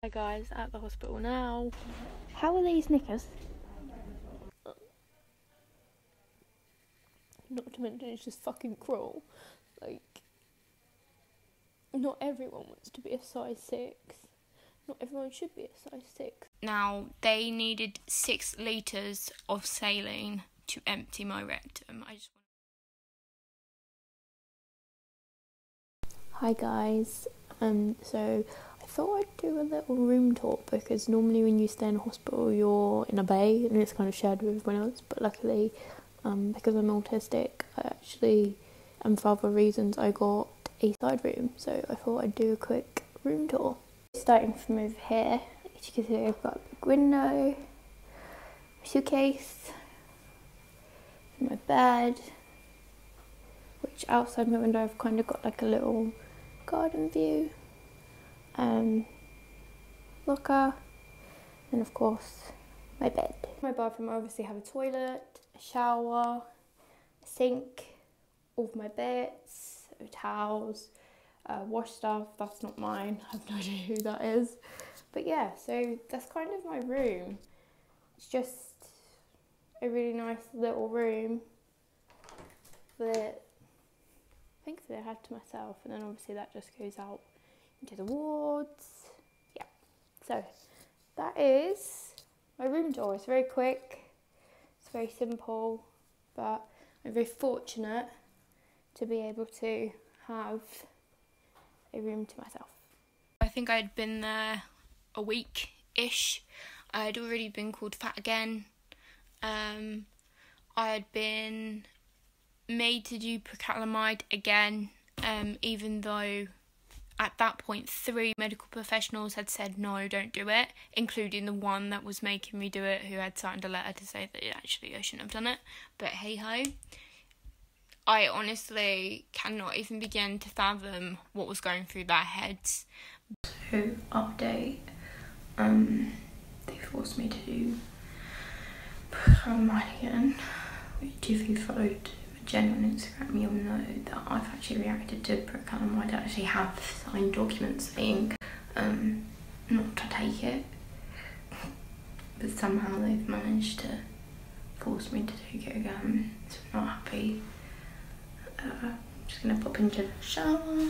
Hi guys, at the hospital now. How are these knickers? Not to mention it's just fucking cruel. Like, not everyone wants to be a size 6. Not everyone should be a size 6. Now, they needed 6 litres of saline to empty my rectum. Hi guys. So I thought I'd do a little room tour because normally when you stay in a hospital you're in a bay and it's kind of shared with everyone else, but luckily because I'm autistic and for other reasons I got a side room, so I thought I'd do a quick room tour. Starting from over here, as you can see I've got a big window, a suitcase, my bed, which outside my window I've kind of got like a little garden view, locker, and of course my bed. My bathroom I obviously have a toilet, a shower, a sink, all of my bits, towels, wash stuff, that's not mine, I have no idea who that is. But yeah, so that's kind of my room. It's just a really nice little room that thankfully I had to myself, and then obviously that just goes out into the wards. Yeah, so that is my room tour. It's very quick, it's very simple, but I'm very fortunate to be able to have a room to myself. I think I'd been there a week-ish. I had already been called fat again. I had been made to do procalamide again, even though at that point 3 medical professionals had said no, don't do it, including the one that was making me do it, who had signed a letter to say that actually I shouldn't have done it. But hey ho, I honestly cannot even begin to fathom what was going through their heads. So update, they forced me to do procalamide again, which if you followed Jen on Instagram, you'll know that I've actually reacted to procalamide. I actually have signed documents saying not to take it, but somehow they've managed to force me to take it again, so I'm not happy. I'm just going to pop into the shower,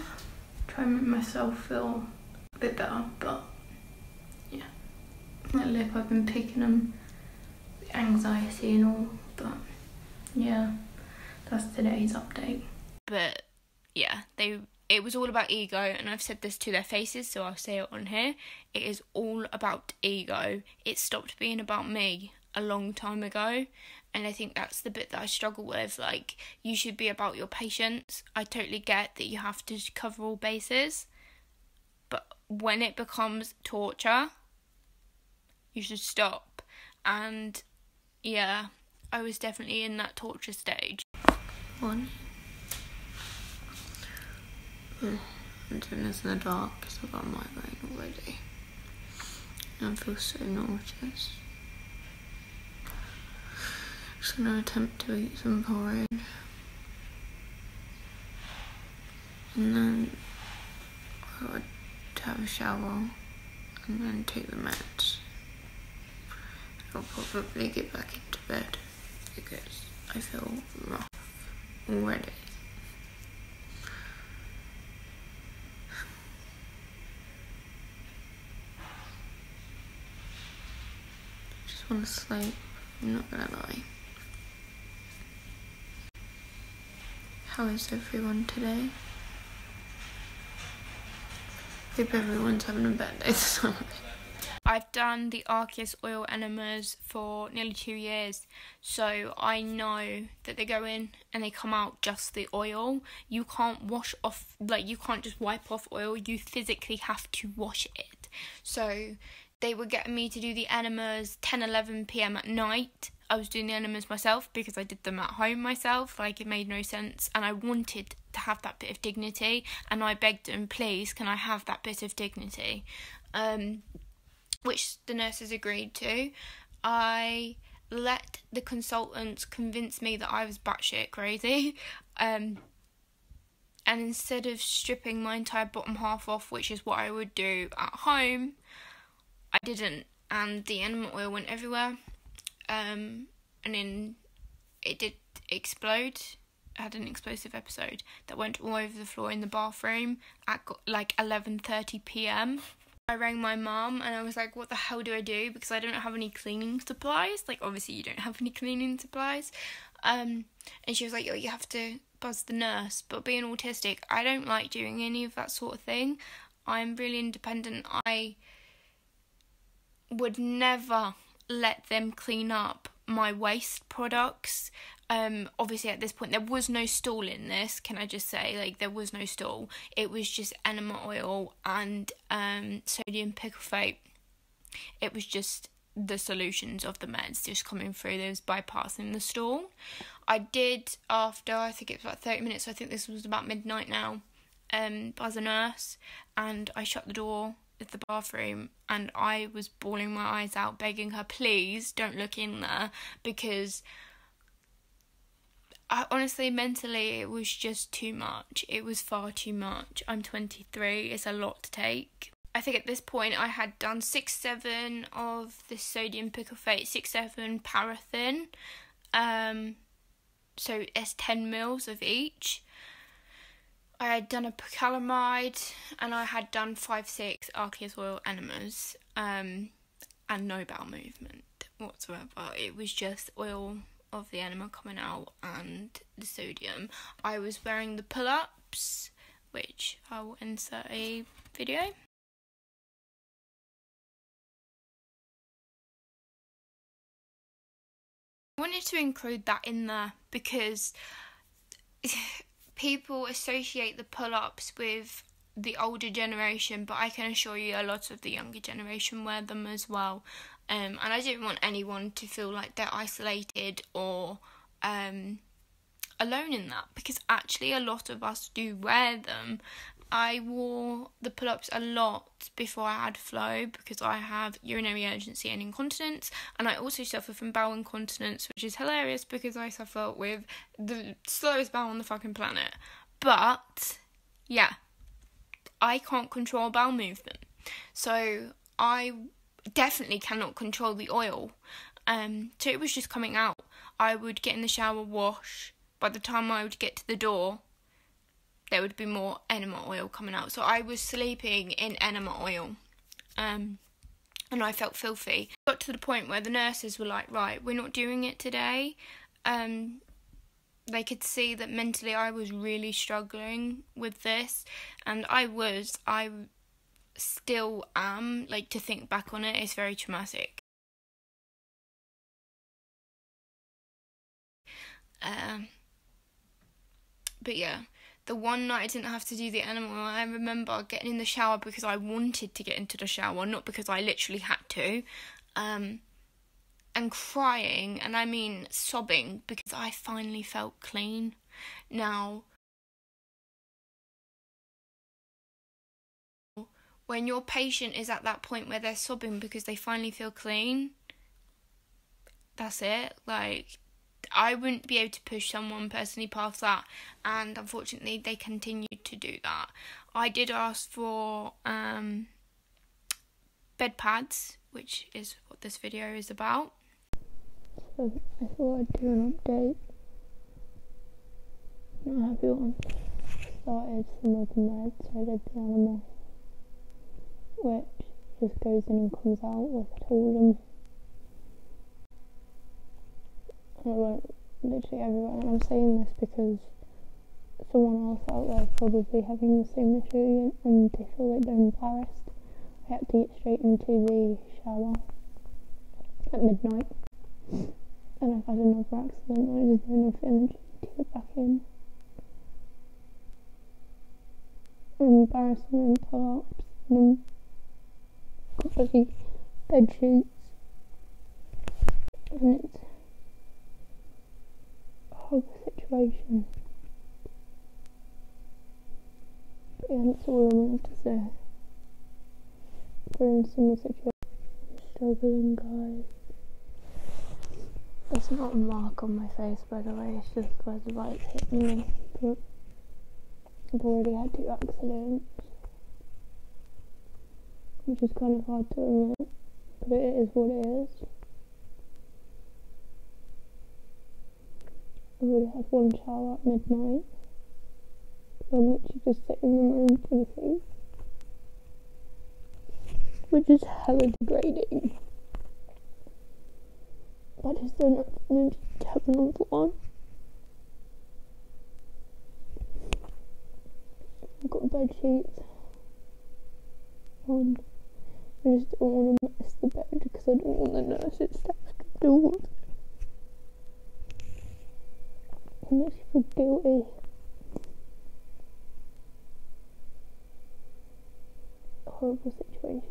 try and make myself feel a bit better, but yeah, my lip, I've been picking them with anxiety and all, but yeah. That's today's update. But yeah, it was all about ego, and I've said this to their faces, so I'll say it on here. It is all about ego. It stopped being about me a long time ago, and I think that's the bit that I struggle with. Like, you should be about your patients. I totally get that you have to cover all bases, but when it becomes torture, you should stop. And yeah, I was definitely in that torture stage. I'm doing this in the dark because I've got a migraine already. I feel so nauseous. Just going to attempt to eat some porridge. And then I'll have a shower and then take the meds. I'll probably get back into bed because I feel rough already. Just want to sleep, I'm not gonna lie. How is everyone today? Hope everyone's having a bad day tonight. I've done the Arceus oil enemas for nearly 2 years, so I know that they go in and they come out just the oil. You can't wash off, like, you can't just wipe off oil, you physically have to wash it. So they were getting me to do the enemas 10-11 p.m. at night. I was doing the enemas myself because I did them at home myself, like it made no sense, and I wanted to have that bit of dignity, and I begged them, please, can I have that bit of dignity? Which the nurses agreed to. I let the consultants convince me that I was batshit crazy, and instead of stripping my entire bottom half off, which is what I would do at home, I didn't, and the enema oil went everywhere, and then it did explode. I had an explosive episode that went all over the floor in the bathroom at like 11:30 p.m. I rang my mum and I was like, what the hell do I do? Because I don't have any cleaning supplies. Like, obviously you don't have any cleaning supplies. And she was like, oh, you have to buzz the nurse. But being autistic, I don't like doing any of that sort of thing. I'm really independent. I would never let them clean up my waste products. Obviously at this point there was no stool in this, can I just say, like, there was no stool. It was just enema oil and sodium picofate. It was just the solutions of the meds just coming through. There was bypassing the stool. I did, after I think it was about 30 minutes, so I think this was about midnight now, buzz a nurse, and I shut the door of the bathroom and I was bawling my eyes out, begging her, please don't look in there, because I honestly, mentally, it was just too much. It was far too much. I'm 23, it's a lot to take. I think at this point I had done 6-7 of the sodium picofate, 6-7 paraffin, so it's 10 mils of each. I had done a procalamide and I had done 5-6 Arceus oil enemas, and no bowel movement whatsoever. It was just oil of the enema coming out and the sodium. I was wearing the pull-ups, which I will insert a video. I wanted to include that in there because people associate the pull-ups with the older generation, but I can assure you a lot of the younger generation wear them as well. And I didn't want anyone to feel like they're isolated or alone in that, because actually a lot of us do wear them. I wore the pull-ups a lot before I had flow because I have urinary urgency and incontinence, and I also suffer from bowel incontinence, which is hilarious because I suffer with the slowest bowel on the fucking planet. But yeah, I can't control bowel movement, so I definitely cannot control the oil. So it was just coming out. I would get in the shower, wash. By the time I would get to the door, there would be more enema oil coming out. So I was sleeping in enema oil, and I felt filthy. Got to the point where the nurses were like, right, we're not doing it today. They could see that mentally I was really struggling with this, and I still am. Like, to think back on it, it's very traumatic. But yeah, the one night I didn't have to do the enema oil, I remember getting in the shower because I wanted to get into the shower, not because I literally had to, and crying, and I mean sobbing, because I finally felt clean. Now, when your patient is at that point where they're sobbing because they finally feel clean, that's it. Like, I wouldn't be able to push someone personally past that, and unfortunately they continued to do that. I did ask for bed pads, which is what this video is about. So I thought I'd do an update. Not everyone started some of the meds. So I did the enema, which just goes in and comes out like I told them. And it went literally everywhere. And I'm saying this because someone else out there is probably having the same issue and they feel like they're embarrassed. I had to get straight into the shower at midnight, and I've had another accident and I just don't have enough energy to get back in. Embarrassment, pull-ups, and got bloody bed sheets, and it's a horrible situation. But yeah, that's all I wanted to say. We're in a similar situation. I'm struggling, guys. That's not a mark on my face, by the way, it's just where the light's hitting me. But I've already had 2 accidents. which is kind of hard to admit, but it is what it is. I've already had one shower at midnight. I'm literally just sitting in the room thinking, which is hella degrading. But is there not energy to have another one? I've got bed sheets on. I just don't want to mess the bed because I don't want the nurses staff to do it. It makes me feel guilty. A horrible situation.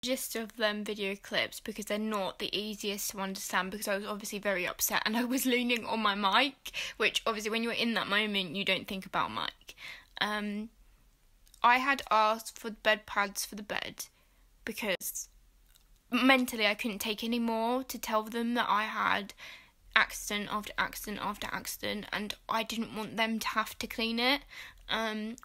Gist of them video clips, because they're not the easiest to understand, because I was obviously very upset and I was leaning on my mic, which obviously when you're in that moment you don't think about mic. I had asked for bed pads for the bed because mentally I couldn't take any more to tell them that I had accident after accident after accident, and I didn't want them to have to clean it,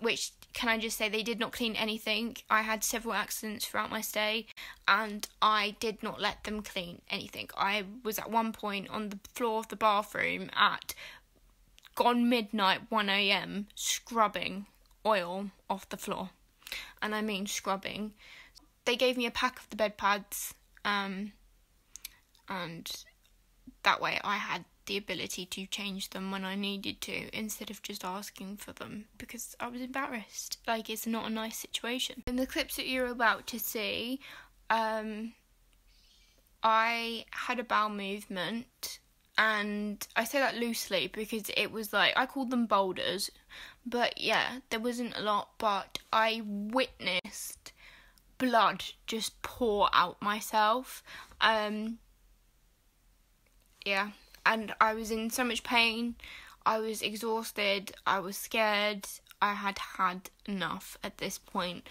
which, can I just say, they did not clean anything. I had several accidents throughout my stay and I did not let them clean anything. I was at one point on the floor of the bathroom at gone midnight 1 a.m. scrubbing oil off the floor, and I mean scrubbing. They gave me a pack of the bed pads, and that way I had the ability to change them when I needed to, instead of just asking for them, because I was embarrassed. Like, it's not a nice situation. In the clips that you're about to see, I had a bowel movement, and I say that loosely because it was like, I called them boulders, but yeah, there wasn't a lot, but I witnessed blood just pour out myself. Yeah, and I was in so much pain, I was exhausted, I was scared, I had had enough at this point.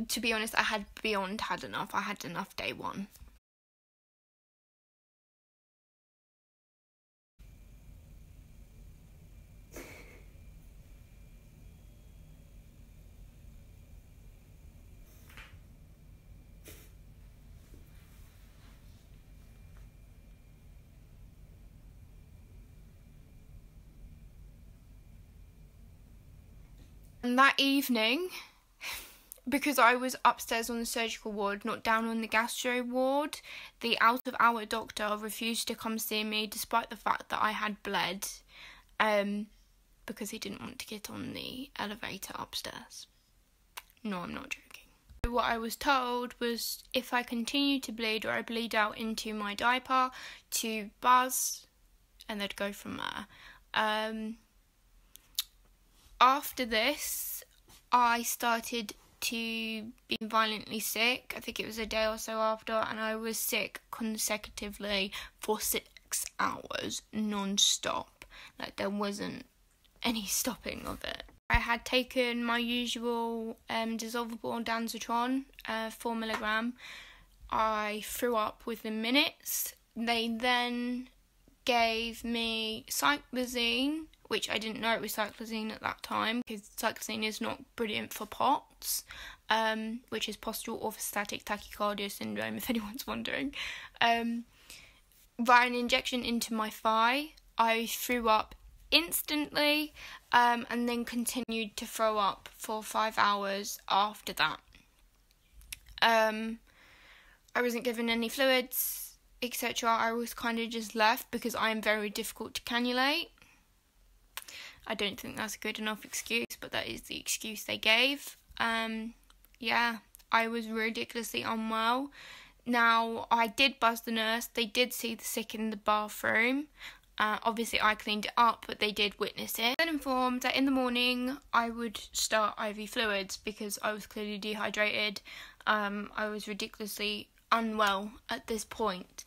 To be honest, I had beyond had enough. I had enough day one. And that evening, because I was upstairs on the surgical ward, not down on the gastro ward, the out-of-hour doctor refused to come see me despite the fact that I had bled, because he didn't want to get on the elevator upstairs. No, I'm not joking. What I was told was if I continue to bleed or I bleed out into my diaper, to buzz, and they'd go from there. After this, I started to be violently sick. I think it was a day or so after, and I was sick consecutively for 6 hours non-stop. Like, there wasn't any stopping of it. I had taken my usual dissolvable danzatron, 4 milligram. I threw up within minutes. They then gave me cyclizine, which I didn't know it was cyclizine at that time, because cyclizine is not brilliant for POTS, which is postural orthostatic tachycardia syndrome, if anyone's wondering. Via an injection into my thigh, I threw up instantly, and then continued to throw up for 5 hours after that. I wasn't given any fluids, etc. I was kind of just left because I am very difficult to cannulate. I don't think that's a good enough excuse, but that is the excuse they gave. Yeah, I was ridiculously unwell. Now, I did buzz the nurse. They did see the sick in the bathroom. Obviously, I cleaned it up, but they did witness it. I was informed that in the morning, I would start IV fluids because I was clearly dehydrated. I was ridiculously unwell at this point.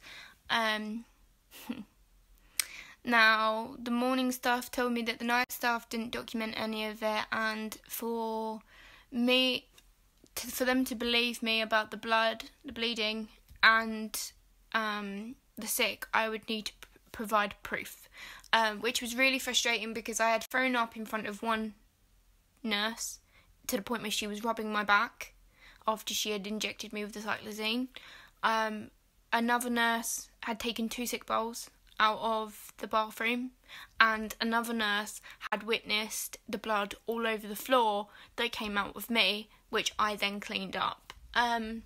Now, the morning staff told me that the night staff didn't document any of it, and for them to believe me about the blood, the bleeding, and the sick, I would need to provide proof, which was really frustrating because I had thrown up in front of one nurse to the point where she was rubbing my back after she had injected me with the cyclozine. Another nurse had taken 2 sick bowls out of the bathroom, and another nurse had witnessed the blood all over the floor that came out of me, which I then cleaned up. And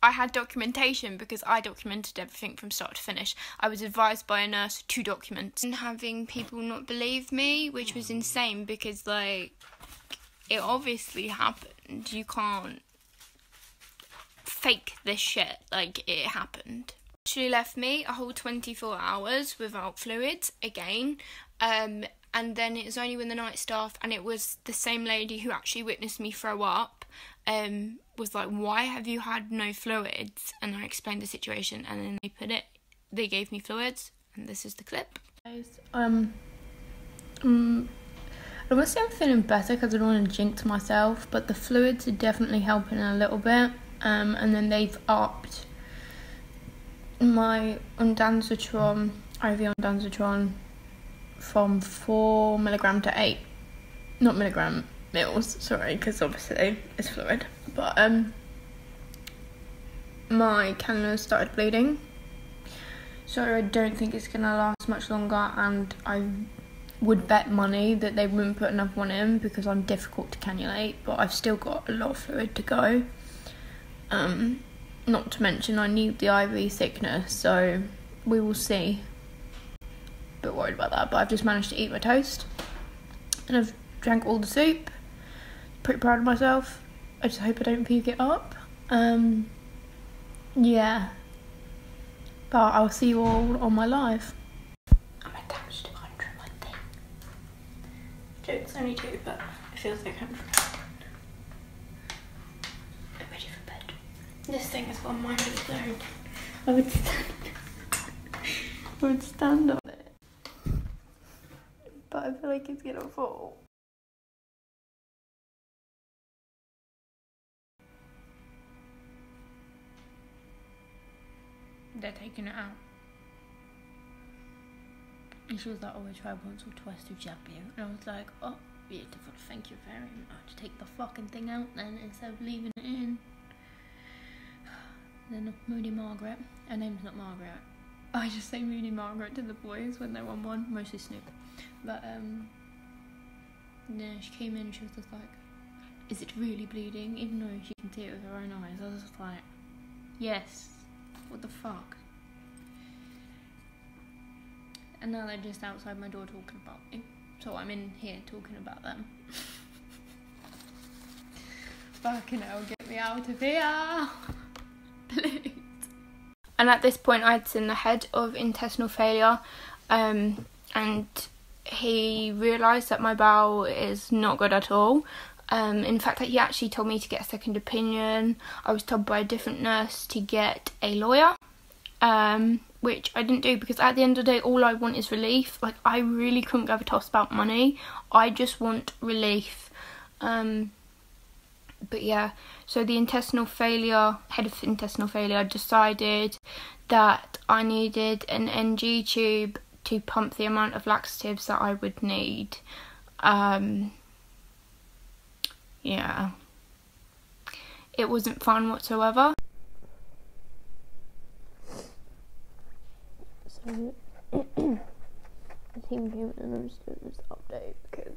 I had documentation because I documented everything from start to finish. I was advised by a nurse to document. And having people not believe me, which was insane because, like, it obviously happened. You can't fake this shit. Like, it happened. She left me a whole 24 hours without fluids again. And then it was only when the night staff, and it was the same lady who actually witnessed me throw up, was like, why have you had no fluids? And I explained the situation, and then they gave me fluids, and this is the clip. I would say I'm feeling better because I don't want to jinx myself, but the fluids are definitely helping a little bit. And then they've upped my ondansetron, IV ondansetron, from 4 milligram to 8. Not milligram, mils, sorry, because obviously it's fluid. But my cannula started bleeding, so I don't think it's going to last much longer, and I would bet money that they wouldn't put another one in because I'm difficult to cannulate, but I've still got a lot of fluid to go. Not to mention I need the IV thickness, so we will see. A bit worried about that, but I've just managed to eat my toast and I've drank all the soup. Pretty proud of myself. I just hope I don't puke it up. Yeah, but I'll see you all on my live. I'm attached to 101 thing. Joke's only 2, but it feels like 100. I'm ready for bed. This thing has got a mind of its own. I would stand on it, but I feel like it's gonna fall. They're taking it out. And she was like, oh, I tried once or twice to jab you. And I was like, oh, beautiful, thank you very much. Take the fucking thing out then instead of leaving it in. Then Moody Margaret. Her name's not Margaret. I just say Moody Margaret to the boys when they're on one, mostly Snoop. But, yeah, she came in and she was just like, is it really bleeding? Even though she can see it with her own eyes. I was just like, yes. What the fuck? And now they're just outside my door talking about me. So I'm in here talking about them. Fucking hell, get me out of here! Please. And at this point I'd seen the head of intestinal failure, and he realised that my bowel is not good at all. In fact, he actually told me to get a second opinion. I was told by a different nurse to get a lawyer, which I didn't do because at the end of the day, all I want is relief. Like, I really couldn't give a toss about money. I just want relief. But yeah, so the head of intestinal failure decided that I needed an NG tube to pump the amount of laxatives that I would need. Yeah, it wasn't fun whatsoever. So, the team came in and I'm just doing this update because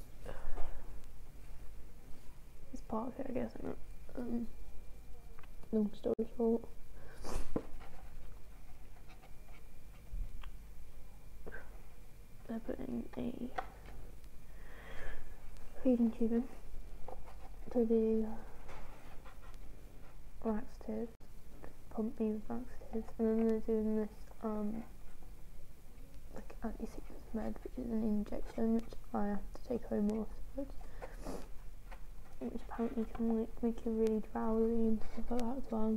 it's part of it, I guess, isn't it? Long story short, they're putting a feeding tube in to the laxatives, pump me with laxatives, and then they're doing this like anti-sickness med, which is an injection which I have to take home afterwards, which apparently can like make you really drowsy and stuff like that as well.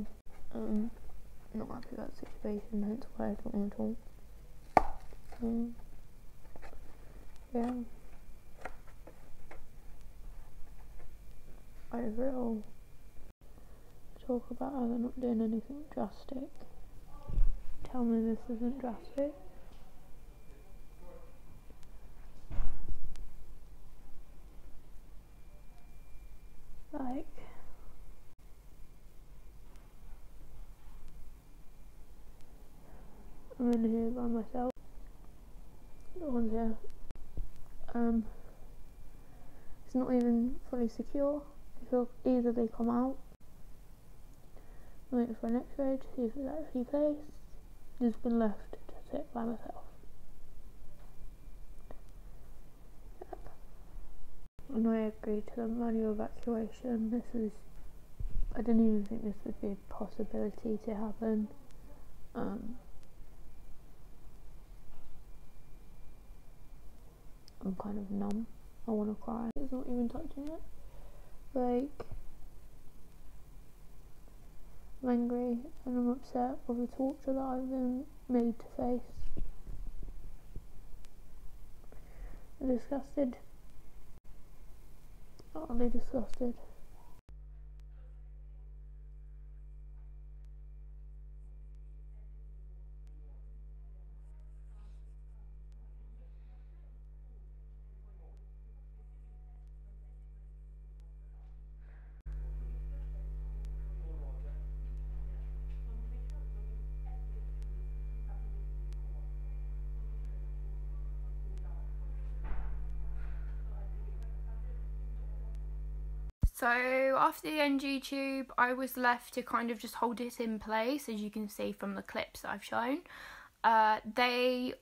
Not happy about the situation, hence why I don't want to talk. Yeah. Overall, talk about how they're not doing anything drastic. Tell me this isn't drastic. I'm in here by myself. No one's here. It's not even fully secure. It could easily come out. I'm waiting for an X-ray to see if it's actually placed. Just been left to sit by myself. Yep. And I agreed to the manual evacuation. I didn't even think this would be a possibility to happen. I'm kind of numb. I want to cry. It's not even touching it. Like, I'm angry and I'm upset with the torture that I've been made to face. I'm disgusted. Utterly disgusted. So after the NG tube, I was left to kind of just hold it in place, as you can see from the clips that I've shown. They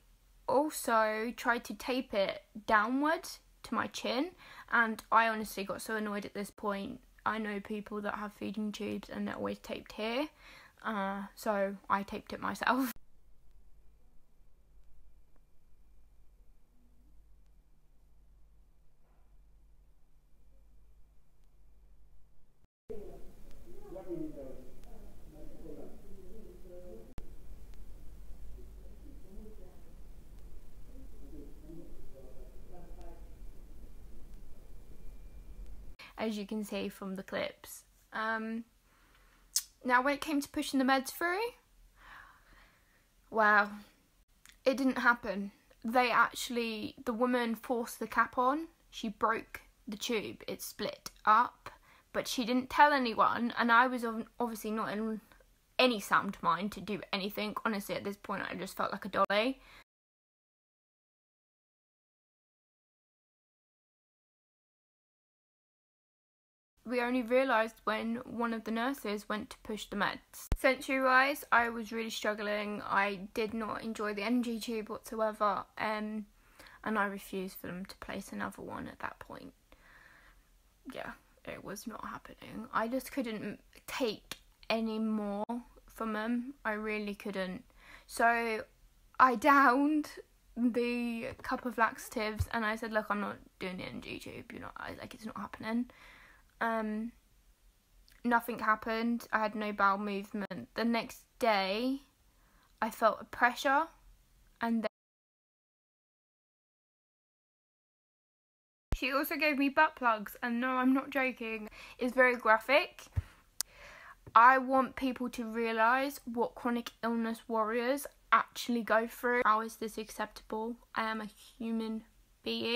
also tried to tape it downward to my chin, and I honestly got so annoyed at this point. I know people that have feeding tubes and they're always taped here, so I taped it myself. As you can see from the clips. Now when it came to pushing the meds through, wow, it didn't happen. The woman forced the cap on, she broke the tube, it split up, but she didn't tell anyone, and I was obviously not in any sound mind to do anything. Honestly, at this point I just felt like a dolly. We only realised when one of the nurses went to push the meds. Sensory-wise, I was really struggling. I did not enjoy the NG tube whatsoever, and I refused for them to place another one at that point. Yeah, it was not happening. I just couldn't take any more from them. I really couldn't. So I downed the cup of laxatives and I said, look, I'm not doing the NG tube, it's not happening. Nothing happened. I had no bowel movement. The next day I felt a pressure, and then she also gave me butt plugs, and no, I'm not joking, it's very graphic. I want people to realise what chronic illness warriors actually go through. How is this acceptable? I am a human being.